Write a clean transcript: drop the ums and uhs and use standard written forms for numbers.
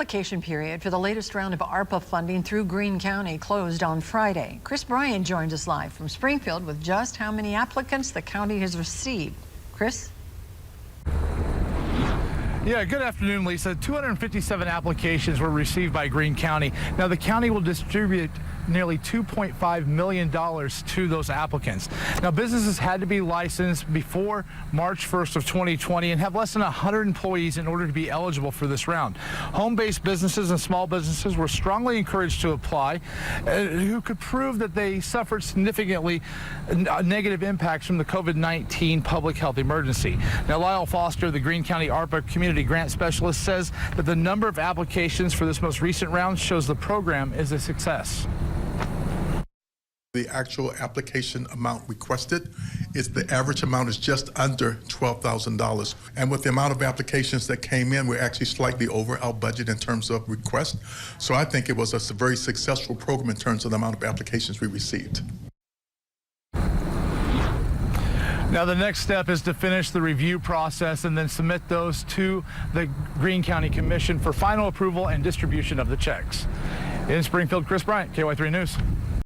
application period for the latest round of ARPA funding through Greene County closed on Friday. Chris Bryan joins us live from Springfield with just how many applicants the county has received. Chris? Yeah, good afternoon, Lisa. 257 applications were received by Greene County. Now, the county will distribute nearly $2.5 million to those applicants. Now, businesses had to be licensed before March 1st of 2020 and have less than 100 employees in order to be eligible for this round. Home-based businesses and small businesses were strongly encouraged to apply, who could prove that they suffered significantly negative impacts from the COVID-19 public health emergency. Now, Lyle Foster, the Greene County ARPA Community Grant Specialist, says that the number of applications for this most recent round shows the program is a success. The actual application amount requested the average amount is just under $12,000. And with the amount of applications that came in, we're actually slightly over our budget in terms of request. So I think it was a very successful program in terms of the amount of applications we received. Now, the next step is to finish the review process and then submit those to the Greene County Commission for final approval and distribution of the checks. In Springfield, Chris Bryant, KY3 News.